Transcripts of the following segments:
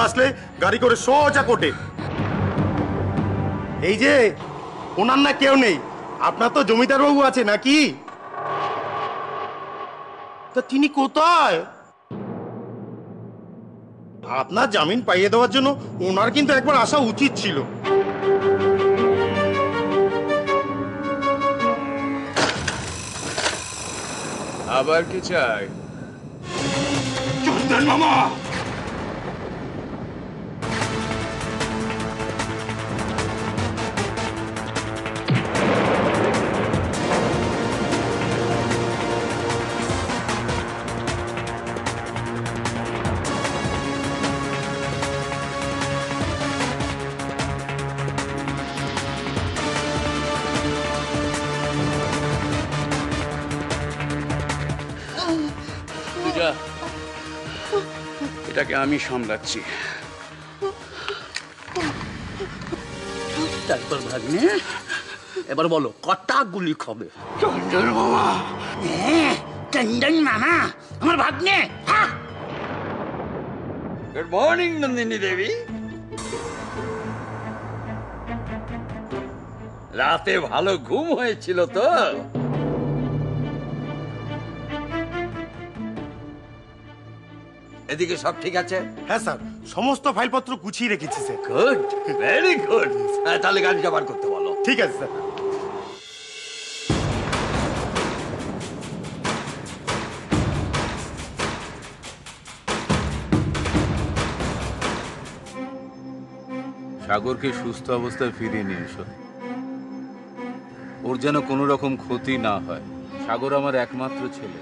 আসলে গাড়ি করে সোজা কোর্টে। এই যে ওনার না কেউ নেই, আপনার তো জমিদার বাবু আছে নাকি? তা তিনি কোথায়? আপনার জামিন পাইয়ে দেওয়ার জন্য ওনার কিন্তু একবার আসা উচিত ছিল। আবার কি চাই? চন্দন মামা, পূজা, এটাকে আমি সামলাচ্ছি। তারপর ভাগ্নে, এবার বলো কটা গুলি খাবে? চন্দন মামা। চন্দন মামা আমার ভাগ্নে। গুড মর্নিং নন্দিনী দেবী। রাতে ভালো ঘুম হয়েছিল তো? এদিকে সব ঠিক আছে? হ্যাঁ স্যার, সমস্ত ফাইলপত্র গুছিয়ে রেখেছি স্যার। Good, very good. তাহলে গাড়ি জমা করতে বলো। ঠিক আছে স্যার। সাগরকে সুস্থ অবস্থায় ফিরিয়ে নিয়ে এসো। ওর যেন কোনো রকম ক্ষতি না হয়। সাগর আমার একমাত্র ছেলে,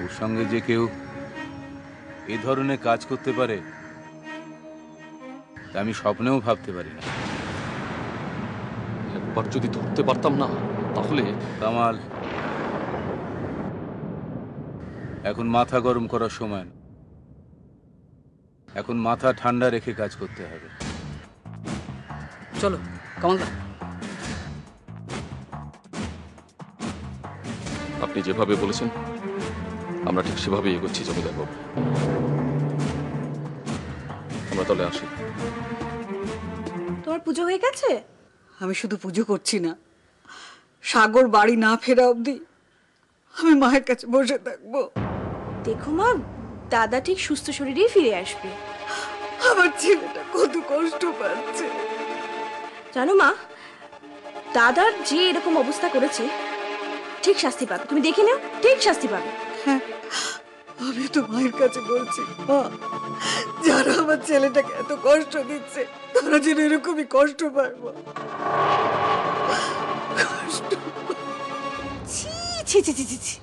ওর সঙ্গে যে কেউ এই ধরনের কাজ করতে পারে তা আমি স্বপ্নেও ভাবতে পারি না। একবার যদি ধরতে পারতাম না তাহলে। কামাল, এখন মাথা গরম করার সময় না, এখন মাথা ঠান্ডা রেখে কাজ করতে হবে। চলো কামালদা। আপনি যেভাবে বলেছেন আমরা ঠিক সেভাবে এগোচ্ছি জমিদার বাবু। আমরা তাহলে আসি। তোমার পুজো হয়ে গেছে? আমি শুধু পুজো করছি না, সাগর বাড়ি না ফেরা অবধি আমি মায়ের কাছে বসে থাকবো। দেখো মা, দাদা ঠিক সুস্থ শরীরেই ফিরে আসবে। আমার ছেলেটা কত কষ্ট পাচ্ছে জানো মা, দাদার যে এরকম অবস্থা করেছে ঠিক শাস্তি পাবে। তুমি দেখে নাও, ঠিক শাস্তি পাবে। হ্যাঁ, আমি তো মায়ের কাছে বলছি, মা, যারা আমার ছেলেটাকে এত কষ্ট দিচ্ছে তারা যেন এরকমই কষ্ট পায়। ছি ছি ছি ছি ছি,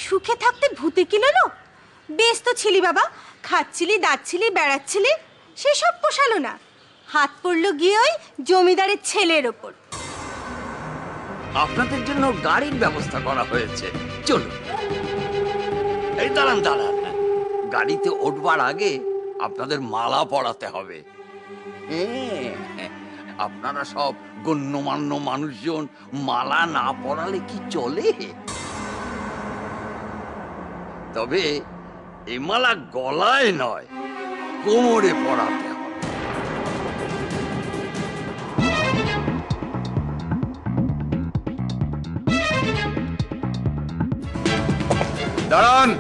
সুখে থাকতে ভূতে কিলোলো। বেশ তো ছিলি বাবা, খাচ্ছিলি, দাচ্ছিলি, বেড়াচ্ছিলি, সেসব পোষালো না। হাত পড়লো গিয়ে ওই জমিদারের ছেলের ওপর। আপনাদের জন্য গাড়ির ব্যবস্থা করা হয়েছে, চলো। এই দাঁড়ান দাঁড়ান, গাড়িতে উঠবার আগে আপনাদের মালা পরাতে হবে। আপনারা সব গণ্যমান্য মানুষজন মালা না পরালে কি চলে? তবে এই মালা গলায় নয়, কোমরে পরাতে হবে। দাঁড়ান।